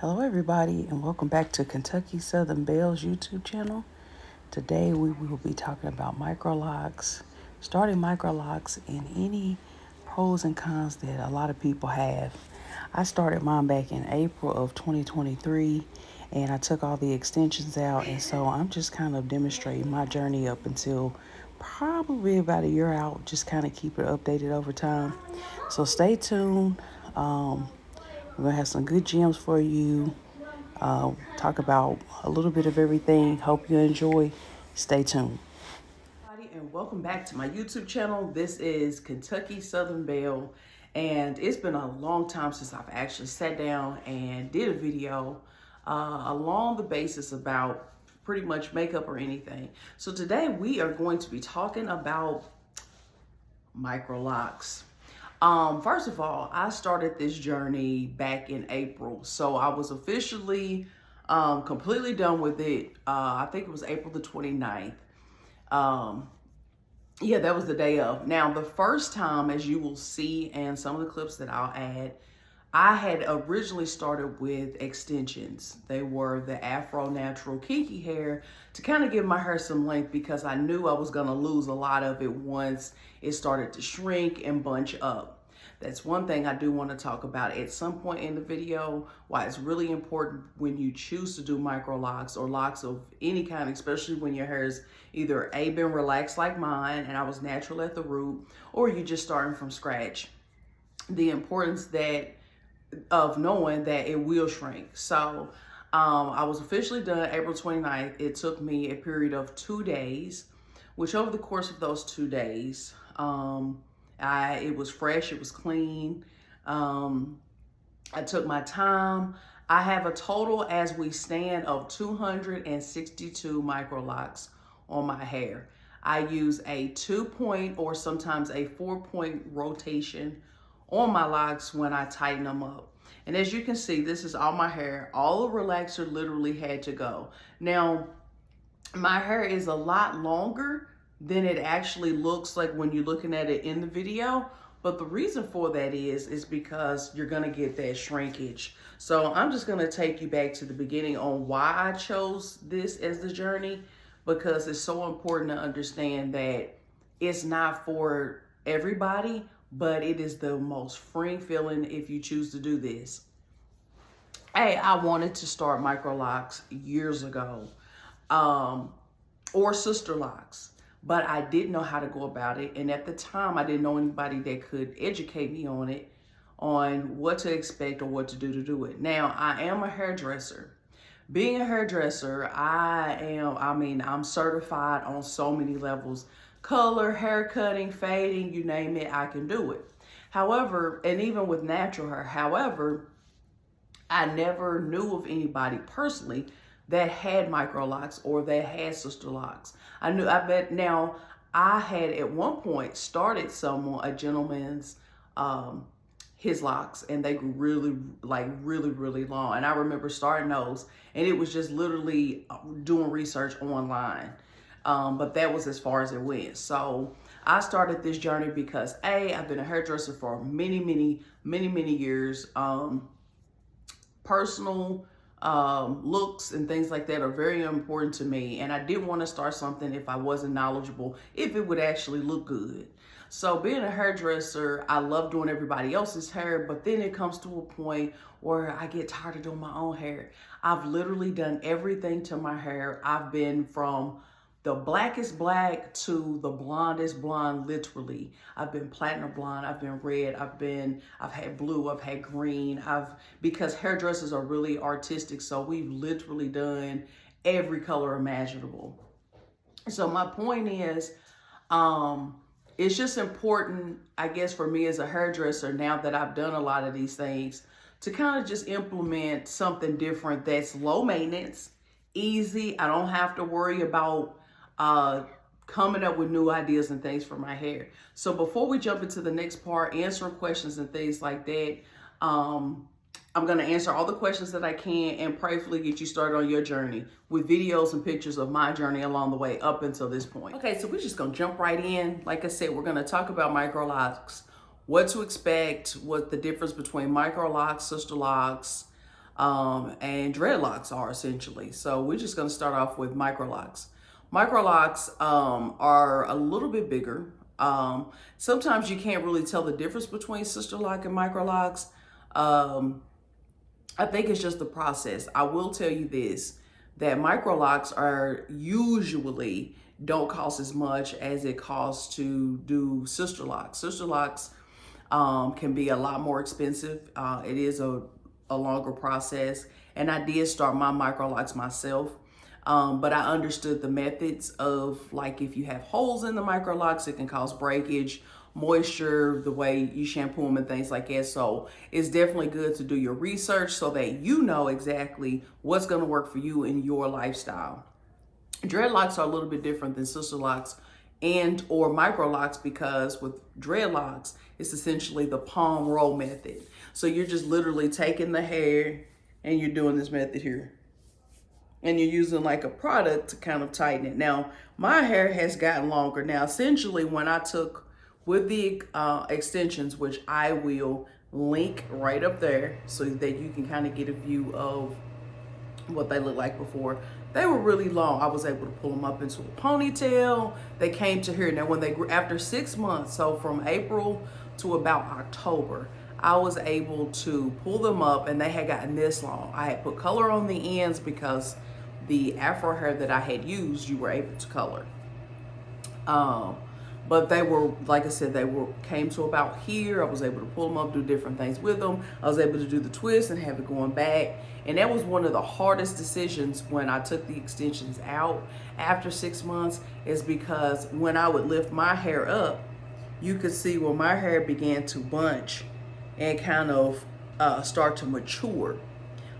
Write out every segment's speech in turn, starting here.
Hello everybody and welcome back to Kentucky Southern Belle's YouTube channel. Today we will be talking about micro locks, starting micro locks, and any pros and cons that a lot of people have. I started mine back in April of 2023 and I took all the extensions out, and so I'm just kind of demonstrating my journey up until probably about a year out, just kind of keep it updated over time. So stay tuned. We're going to have some good gems for you. Talk about a little bit of everything. Hope you enjoy. Stay tuned. And welcome back to my YouTube channel. This is Kentucky Southern Belle, and it's been a long time since I've actually sat down and did a video along the basis about pretty much makeup or anything. So today we are going to be talking about micro locks. First of all, I started this journey back in April. So I was officially completely done with it. I think it was April the 29th. Yeah, that was the day of. Now, the first time, as you will see, and some of the clips that I'll add, I had originally started with extensions. They were the Afro Natural Kinky hair to kind of give my hair some length, because I knew I was going to lose a lot of it once it started to shrink and bunch up. That's one thing I do want to talk about at some point in the video, why it's really important when you choose to do micro locks or locks of any kind, especially when your hair is either been relaxed like mine and I was natural at the root, or you're just starting from scratch. The importance of knowing that it will shrink. So I was officially done April 29th. It took me a period of 2 days, which over the course of those 2 days, it was fresh, it was clean. I took my time. I have a total, as we stand, of 262 micro locks on my hair. I use a 2-point or sometimes a 4-point rotation on my locks when I tighten them up. And as you can see, this is all my hair. All the relaxer literally had to go. Now, my hair is a lot longer than it actually looks like when you're looking at it in the video. But the reason for that is because you're gonna get that shrinkage. So I'm just gonna take you back to the beginning on why I chose this as the journey, because it's so important to understand that it's not for everybody, but it is the most freeing feeling if you choose to do this. Hey, I wanted to start micro locks years ago, or sister locks, but I didn't know how to go about it. And at the time, I didn't know anybody that could educate me on it, on what to expect or what to do it. Now, I am a hairdresser. Being a hairdresser, I'm certified on so many levels. Color, hair cutting, fading, you name it, I can do it. However, and even with natural hair, however, I never knew of anybody personally that had micro locks or that had sister locks. I had at one point started a gentleman's, his locks, and they grew really long. And I remember starting those, and it was just literally doing research online. But that was as far as it went. So I started this journey because I've been a hairdresser for many years. Personal looks and things like that are very important to me, and I didn't want to start something if I wasn't knowledgeable if it would actually look good. So being a hairdresser, I love doing everybody else's hair, but then it comes to a point where I get tired of doing my own hair. I've literally done everything to my hair. I've been from the blackest black to the blondest blonde, literally. I've been platinum blonde, I've been red, I've had blue, I've had green. Because hairdressers are really artistic, so we've literally done every color imaginable. So my point is, it's just important, I guess, for me as a hairdresser, now that I've done a lot of these things, to kind of just implement something different that's low maintenance, easy. I don't have to worry about coming up with new ideas and things for my hair. So before we jump into the next part, answering questions and things like that, I'm going to answer all the questions that I can and prayerfully get you started on your journey with videos and pictures of my journey along the way up until this point. Okay, so we're just going to jump right in. Like I said, we're going to talk about micro locks, what to expect, what the difference between micro locks, sister locks, and dreadlocks are essentially. So we're just going to start off with micro locks. Micro locks are a little bit bigger. Sometimes you can't really tell the difference between sister lock and micro locks. I think it's just the process. I will tell you this, that micro locks are usually don't cost as much as it costs to do sister locks. Sister locks can be a lot more expensive. It is a longer process. And I did start my micro locks myself. But I understood the methods of, like, if you have holes in the micro locks, it can cause breakage, moisture, the way you shampoo them and things like that. So it's definitely good to do your research so that you know exactly what's going to work for you in your lifestyle. Dreadlocks are a little bit different than sister locks and or micro locks, because with dreadlocks, it's essentially the palm roll method. So you're just literally taking the hair and you're doing this method here. And you're using like a product to kind of tighten it. Now, my hair has gotten longer. Now, essentially, when I took with the extensions, which I will link right up there so that you can kind of get a view of what they look like before. They were really long. I was able to pull them up into a ponytail. They came to here. Now, when they grew after 6 months, so from April to about October, I was able to pull them up and they had gotten this long. I had put color on the ends because the afro hair that I had used, you were able to color. But they were, like I said, came to about here. I was able to pull them up, do different things with them. I was able to do the twist and have it going back. And that was one of the hardest decisions when I took the extensions out after 6 months, is because when I would lift my hair up, you could see where my hair began to bunch and kind of start to mature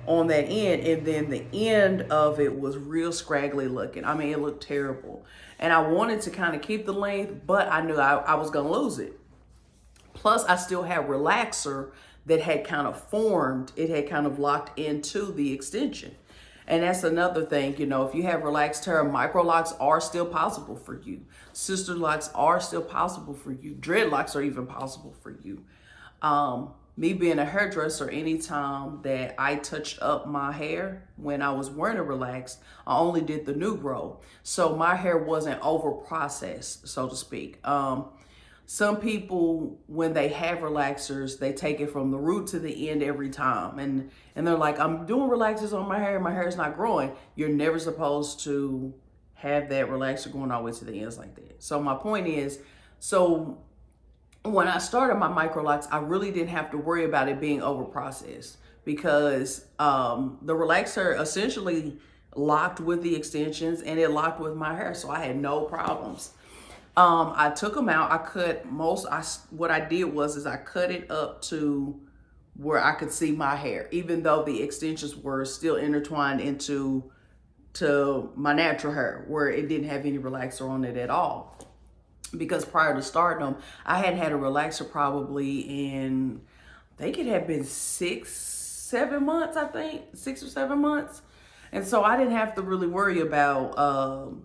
on that end. And then the end of it was real scraggly looking. I mean, it looked terrible. And I wanted to kind of keep the length, but I knew I was going to lose it. Plus, I still had relaxer that had kind of formed. It had kind of locked into the extension. And that's another thing, you know, if you have relaxed hair, micro locks are still possible for you. Sister locks are still possible for you. Dreadlocks are even possible for you. Me being a hairdresser, anytime that I touched up my hair when I was wearing it relaxed, I only did the new grow. So my hair wasn't over processed, so to speak. Some people, when they have relaxers, they take it from the root to the end every time. And they're like, I'm doing relaxers on my hair is not growing. You're never supposed to have that relaxer going all the way to the ends like that. So my point is, when I started my micro locks, I really didn't have to worry about it being over processed, because the relaxer essentially locked with the extensions and it locked with my hair. So I had no problems. I took them out. I cut what I did was I cut it up to where I could see my hair, even though the extensions were still intertwined into my natural hair, where it didn't have any relaxer on it at all. Because prior to starting them, I hadn't had a relaxer probably in, I think it had been 7 months, I think, 6 or 7 months. And so I didn't have to really worry about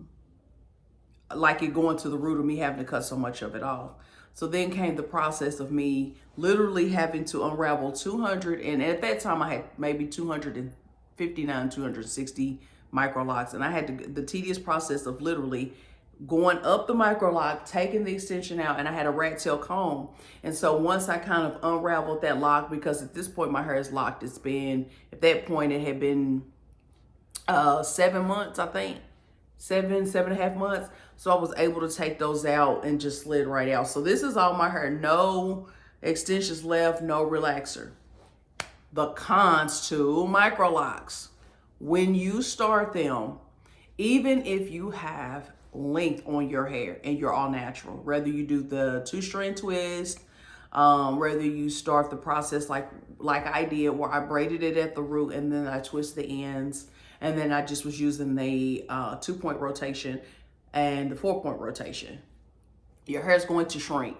like it going to the root of me having to cut so much of it off. So then came the process of me literally having to unravel 200, and at that time I had maybe 259, 260 micro locks. And I had the tedious process of literally going up the micro lock, taking the extension out, and I had a rat tail comb. And so once I kind of unraveled that lock, because at this point my hair is locked, it's been, at that point it had been 7 months, I think, 7.5 months. So I was able to take those out and just slid right out. So this is all my hair, no extensions left, no relaxer. The cons to micro locks: when you start them, even if you have length on your hair and you're all natural, whether you do the 2-strand twist, whether you start the process like I did, where I braided it at the root and then I twist the ends, and then I just was using the 2-point rotation and the 4-point rotation, your hair is going to shrink.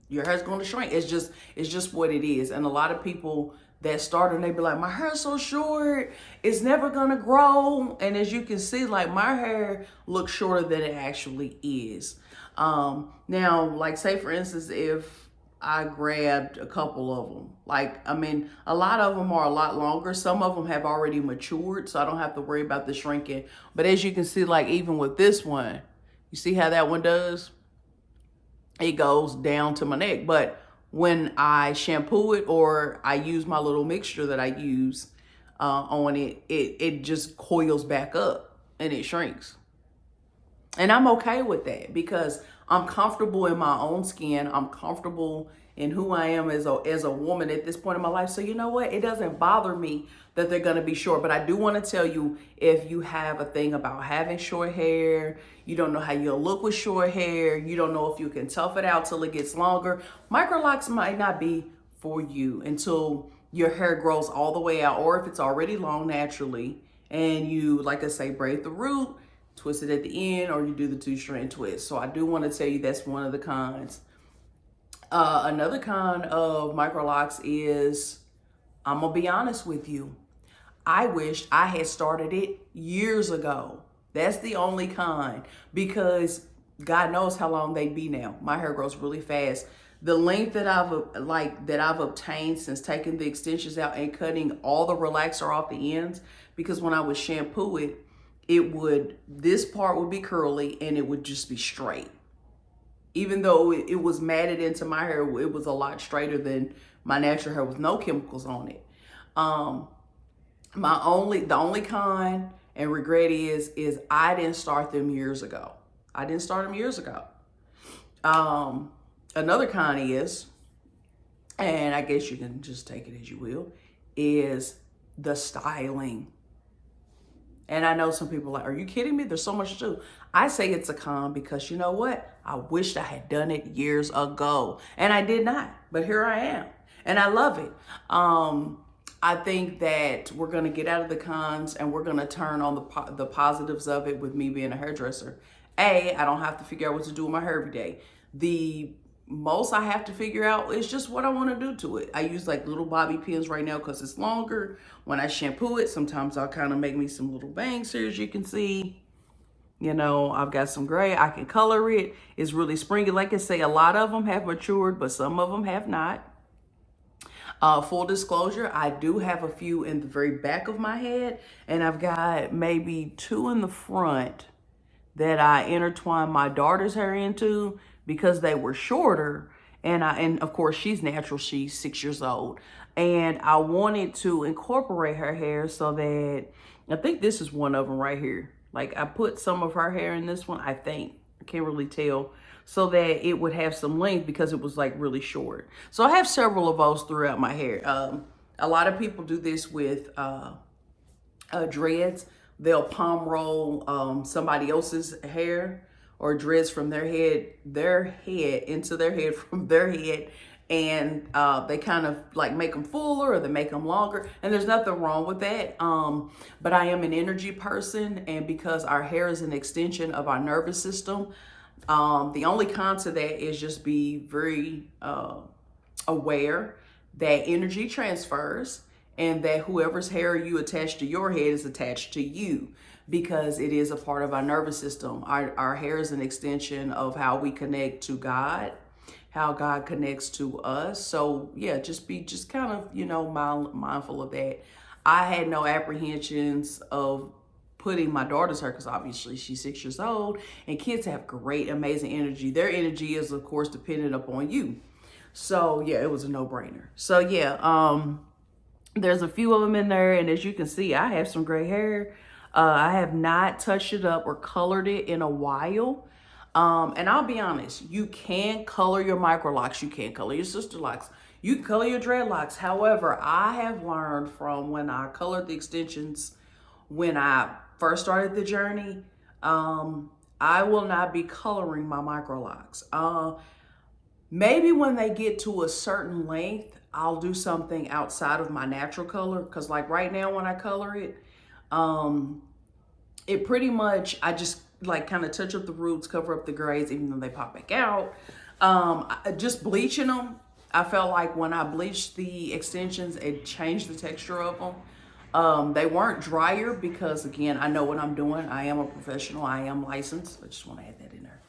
Your hair's going to shrink. It's just what it is. And a lot of people that start and they be like, my hair's so short, it's never gonna grow. And as you can see, like, my hair looks shorter than it actually is. Now, like, say for instance, if I grabbed a couple of them. Like, I mean, a lot of them are a lot longer. Some of them have already matured, so I don't have to worry about the shrinking. But as you can see, like even with this one, you see how that one does? It goes down to my neck. But when I shampoo it or I use my little mixture that I use on it, it just coils back up and it shrinks. And I'm okay with that because I'm comfortable in my own skin. I'm comfortable in who I am as a woman at this point in my life. So you know what? It doesn't bother me that they're going to be short. But I do want to tell you, if you have a thing about having short hair, you don't know how you'll look with short hair, you don't know if you can tough it out till it gets longer, micro locks might not be for you until your hair grows all the way out, or if it's already long naturally and you, like I say, braid the root, twist it at the end, or you do the 2-strand twist. So I do want to tell you that's one of the cons. Another con of micro locks is, I'm gonna be honest with you, I wished I had started it years ago. That's the only con, because God knows how long they be now. My hair grows really fast. The length that I've obtained since taking the extensions out and cutting all the relaxer off the ends, because when I would shampoo it, this part would be curly and it would just be straight. Even though it was matted into my hair, it was a lot straighter than my natural hair with no chemicals on it. The only con and regret is I didn't start them years ago. I didn't start them years ago. Another con is, and I guess you can just take it as you will, is the styling. And I know some people are like, are you kidding me? There's so much to do. I say it's a con because you know what? I wished I had done it years ago. And I did not. But here I am. And I love it. I think that we're going to get out of the cons and we're going to turn on the positives of it with me being a hairdresser. I don't have to figure out what to do with my hair every day. The most I have to figure out is just what I want to do to it. I use like little bobby pins right now because it's longer. When I shampoo it, sometimes I'll kind of make me some little bangs here, as you can see. You know, I've got some gray. I can color it. It's really springy. Like I say, a lot of them have matured, but some of them have not. Full disclosure, I do have a few in the very back of my head, and I've got maybe 2 in the front that I intertwined my daughter's hair into because they were shorter. And of course she's natural, she's 6 years old. And I wanted to incorporate her hair so that, I think this is one of them right here. Like I put some of her hair in this one, I think, I can't really tell, so that it would have some length because it was like really short. So I have several of those throughout my hair. A lot of people do this with dreads. They'll palm roll somebody else's hair or dreads from their head into their head from their head, and they kind of like make them fuller or they make them longer, and there's nothing wrong with that. But I am an energy person, and because our hair is an extension of our nervous system, the only con to that is just be very aware that energy transfers and that whoever's hair you attach to your head is attached to you, because it is a part of our nervous system. Our hair is an extension of how we connect to God, how God connects to us. So yeah, just kind of, you know, mindful of that. I had no apprehensions of putting my daughter's hair, because obviously she's 6 years old and kids have great, amazing energy. Their energy is of course dependent upon you. So yeah, it was a no-brainer. So yeah, there's a few of them in there, and as you can see, I have some gray hair. I have not touched it up or colored it in a while. And I'll be honest, you can color your micro locks, you can color your sister locks, you can color your dreadlocks. However, I have learned from when I colored the extensions, when I first started the journey, I will not be coloring my micro locks. Maybe when they get to a certain length, I'll do something outside of my natural color. Cause like right now when I color it, it pretty much, I just like kind of touch up the roots, cover up the grays, even though they pop back out. Just bleaching them, I felt like when I bleached the extensions, it changed the texture of them. They weren't drier because again, I know what I'm doing. I am a professional, I am licensed. I just want to add that in there.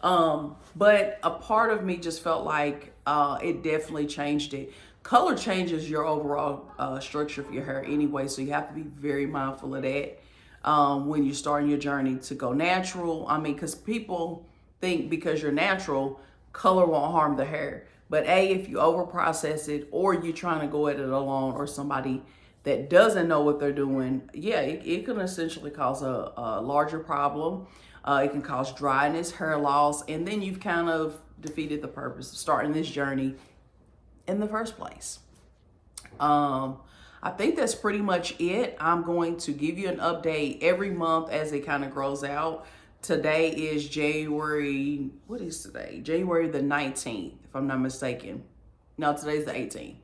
But a part of me just felt like it definitely changed it. Color changes your overall structure of your hair anyway, so you have to be very mindful of that when you're starting your journey to go natural. I mean, because people think because you're natural, color won't harm the hair. But if you over process it, or you're trying to go at it alone, or somebody that doesn't know what they're doing, yeah, it can essentially cause a larger problem. It can cause dryness, hair loss, and then you've kind of defeated the purpose of starting this journey in the first place. I think that's pretty much it. I'm going to give you an update every month as it kind of grows out. Today is January, what is today? January the 19th, if I'm not mistaken. No, today's the 18th.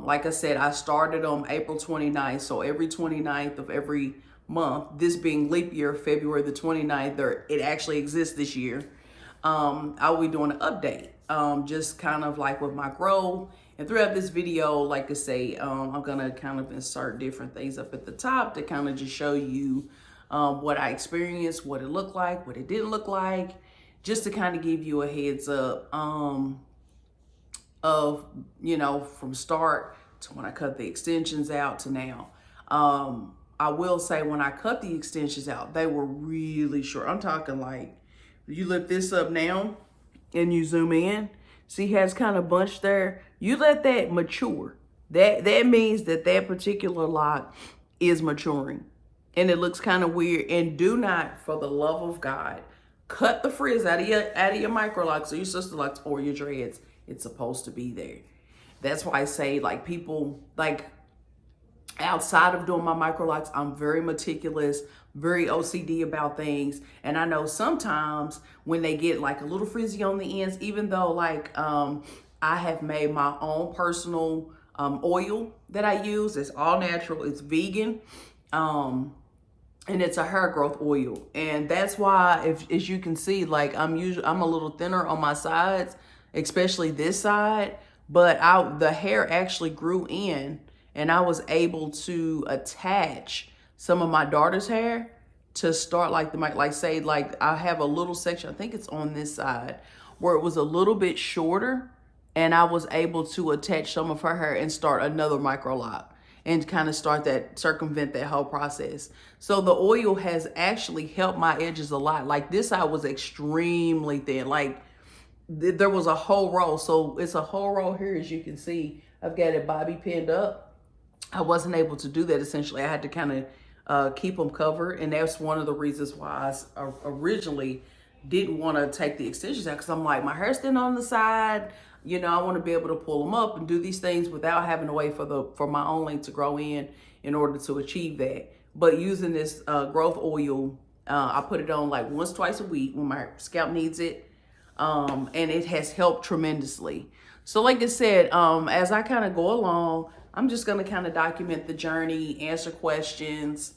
Like I said, I started on April 29th, so every 29th of every month, this being leap year, February the 29th, it actually exists this year. I'll be doing an update, just kind of like with my growth. And throughout this video, like I say, I'm gonna kind of insert different things up at the top to kind of just show you what I experienced, what it looked like, what it didn't look like, just to kind of give you a heads up of, you know, from start to when I cut the extensions out to now. I will say when I cut the extensions out, they were really short. I'm talking like, you lift this up now and you zoom in, see how it's kind of bunched there? You let that mature. That means that that particular lock is maturing. And it looks kind of weird. And do not, for the love of God, cut the frizz out of your micro locks or your sister locks or your dreads. It's supposed to be there. That's why I say, like, people, like, outside of doing my micro locks, I'm very meticulous, very OCD about things. And I know sometimes when they get like a little frizzy on the ends, even though like I have made my own personal oil that I use. It's all natural, it's vegan. And it's a hair growth oil. And that's why, if as you can see, like I'm a little thinner on my sides, especially this side, but the hair actually grew in, and I was able to attach some of my daughter's hair to start like say I have a little section, I think it's on this side, where it was a little bit shorter, and I was able to attach some of her hair and start another micro lock and kind of circumvent that whole process. So the oil has actually helped my edges a lot. Like this side was extremely thin, like there was a whole row. So it's a whole row here, as you can see. I've got it bobby pinned up. I wasn't able to do that. Essentially, I had to kind of keep them covered. And that's one of the reasons why I originally didn't want to take the extensions out, because I'm like, my hair's thin on the side. You know, I want to be able to pull them up and do these things without having to wait for my own length to grow in order to achieve that. But using this growth oil, I put it on like once, twice a week when my scalp needs it. And it has helped tremendously. So like I said, as I kind of go along, I'm just going to kind of document the journey, answer questions,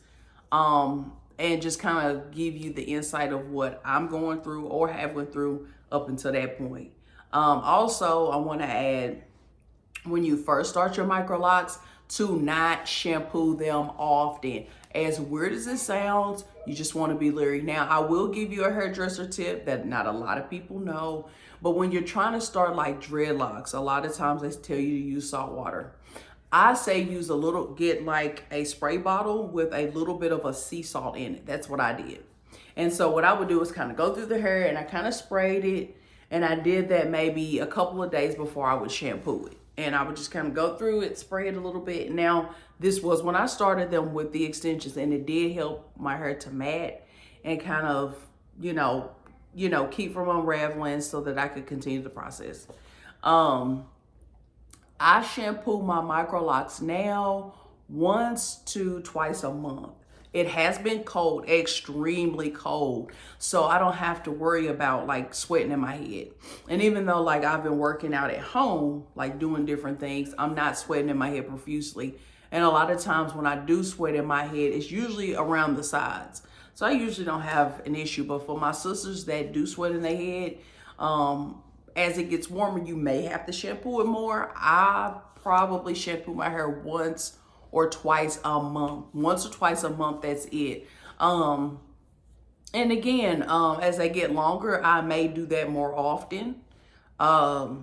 and just kind of give you the insight of what I'm going through or have went through up until that point. Also, I want to add, when you first start your micro locks, to not shampoo them often. As weird as it sounds, you just want to be leery. Now, I will give you a hairdresser tip that not a lot of people know, but when you're trying to start like dreadlocks, a lot of times they tell you to use salt water. I say get like a spray bottle with a little bit of a sea salt in it. That's what I did. And so what I would do is kind of go through the hair, and I kind of sprayed it. And I did that maybe a couple of days before I would shampoo it. And I would just kind of go through it, spray it a little bit. Now, this was when I started them with the extensions, and it did help my hair to mat and kind of, you know, keep from unraveling so that I could continue the process. I shampoo my micro locks now once to twice a month. It has been cold, extremely cold, so I don't have to worry about like sweating in my head. And even though like I've been working out at home, like doing different things, I'm not sweating in my head profusely. And a lot of times when I do sweat in my head, it's usually around the sides. So I usually don't have an issue. But for my sisters that do sweat in their head, as it gets warmer, you may have to shampoo it more. I probably shampoo my hair once or twice a month. Once or twice a month, that's it. And again, as they get longer, I may do that more often. Sorry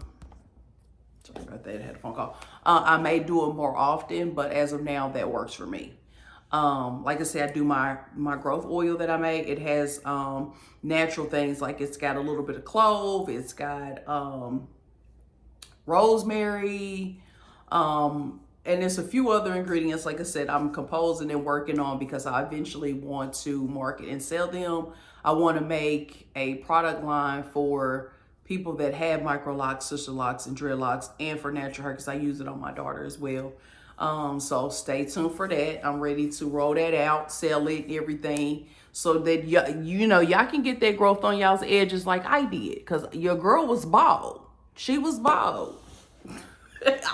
about that, I had a phone call. I may do it more often, but as of now, that works for me. Like I said, I do my growth oil that I make. It has natural things, like it's got a little bit of clove, it's got rosemary, and there's a few other ingredients, like I said, I'm composing and working on because I eventually want to market and sell them. I want to make a product line for people that have micro locks, sister locks, and dreadlocks, and for natural hair because I use it on my daughter as well. So stay tuned for that. I'm ready to roll that out, sell it, everything, so that y'all can get that growth on y'all's edges like I did, because your girl was bald. She was bald.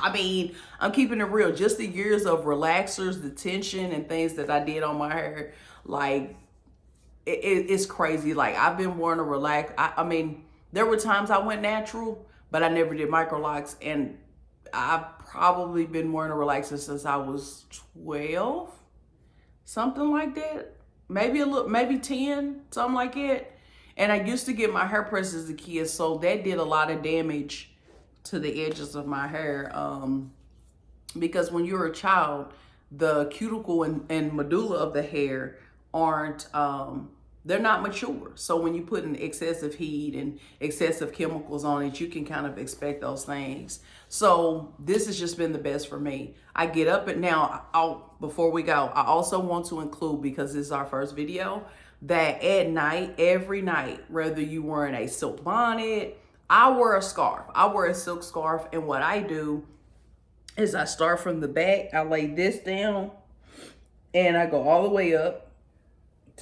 I mean, I'm keeping it real. Just the years of relaxers, the tension, and things that I did on my hair, like, it's crazy. Like, I've been wanting to relax. I mean, there were times I went natural, but I never did micro locks, and I've probably been wanting to relax since I was 12, something like that. Maybe 10, something like that. And I used to get my hair pressed as a kid, so that did a lot of damage to the edges of my hair, because when you're a child, the cuticle and medulla of the hair aren't they're not mature. So when you put in excessive heat and excessive chemicals on it, you can kind of expect those things. So this has just been the best for me. I get up and now, before we go, I also want to include, because this is our first video, that at night, every night, whether you wearing a silk bonnet, I wear a scarf. I wear a silk scarf, and what I do is I start from the back. I lay this down, and I go all the way up,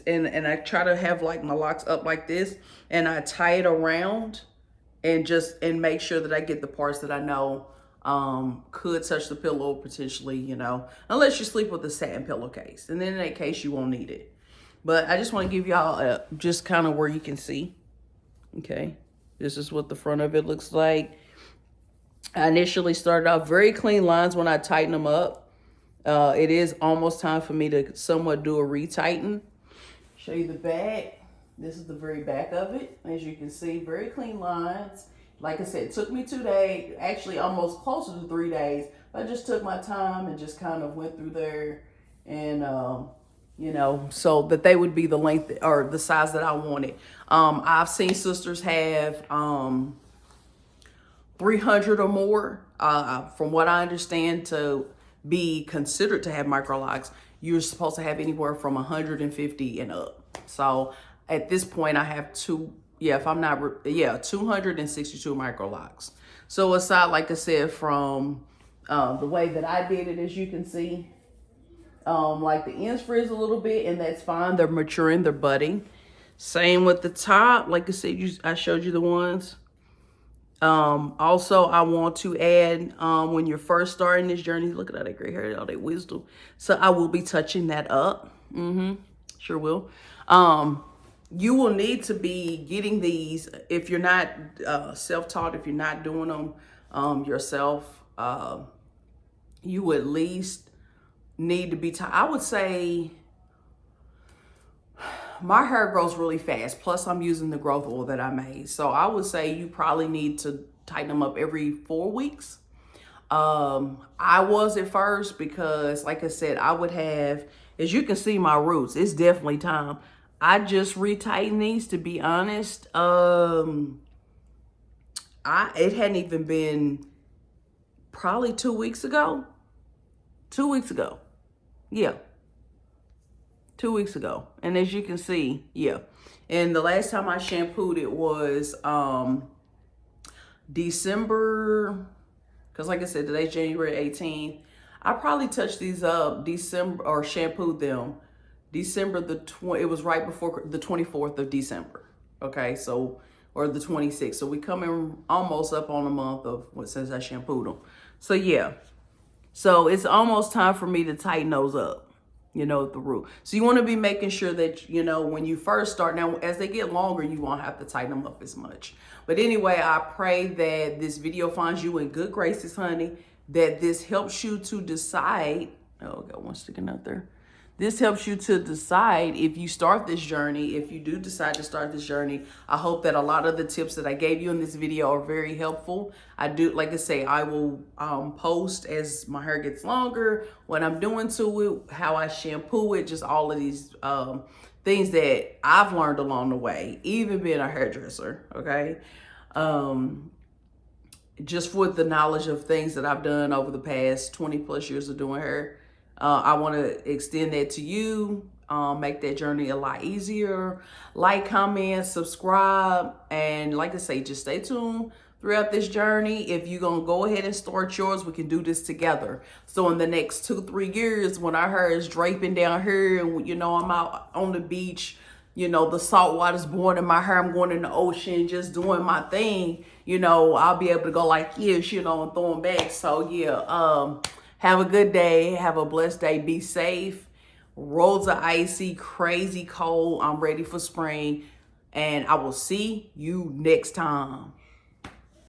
and I try to have like my locks up like this, and I tie it around, and make sure that I get the parts that I know could touch the pillow potentially, unless you sleep with a satin pillowcase, and then in that case you won't need it. But I just want to give y'all just kind of where you can see. Okay. This is what the front of it looks like. I initially started off very clean lines when I tighten them up. It is almost time for me to somewhat do a retighten. Show you the back. This is the very back of it. As you can see, very clean lines. Like I said, it took me 2 days, actually almost closer to 3 days. I just took my time and just kind of went through there, and so that they would be the length or the size that I wanted. I've seen sisters have 300 or more. From what I understand, to be considered to have micro locks, you're supposed to have anywhere from 150 and up. So at this point, I have 262 micro locks. So aside, like I said, from the way that I did it, as you can see, like the ends frizz a little bit, and that's fine. They're maturing, they're budding. Same with the top. Like I said, I showed you the ones. Also, I want to add, when you're first starting this journey, look at all that gray hair, all that wisdom. So I will be touching that up. Sure will. You will need to be getting these if you're not self-taught, if you're not doing them yourself. You at least need to be I would say my hair grows really fast. Plus, I'm using the growth oil that I made. So I would say you probably need to tighten them up every 4 weeks. I was at first because, like I said, I would have, as you can see, my roots. It's definitely time. I just retightened these, to be honest. It hadn't even been probably 2 weeks ago. 2 weeks ago. Yeah. 2 weeks ago. And as you can see, yeah. And the last time I shampooed it was December, because like I said, today's January 18th. I probably touched these up December, or shampooed them December it was right before the 24th of December. Okay, so, or the 26th. So we come in almost up on a month of since I shampooed them. So yeah. So it's almost time for me to tighten those up, at the root. So you want to be making sure that, when you first start, now as they get longer, you won't have to tighten them up as much. But anyway, I pray that this video finds you in good graces, honey, that this helps you to decide. Oh, got one sticking out there. this helps you to decide if you start this journey. If you do decide to start this journey, I hope that a lot of the tips that I gave you in this video are very helpful. I do, like I say, I will post as my hair gets longer, what I'm doing to it, how I shampoo it, just all of these things that I've learned along the way, even being a hairdresser, okay? Just with the knowledge of things that I've done over the past 20 plus years of doing hair. I want to extend that to you, make that journey a lot easier. Like, comment, subscribe, and like I say, just stay tuned throughout this journey. If you're going to go ahead and start yours, we can do this together. So in the next 2-3 years, when our hair is draping down here and, you know, I'm out on the beach, you know, the salt water's blowing in my hair, I'm going in the ocean, just doing my thing, you know, I'll be able to go like this, you know, and throw them back. So yeah, have a good day. Have a blessed day. Be safe. Roads are icy, crazy cold. I'm ready for spring. And I will see you next time.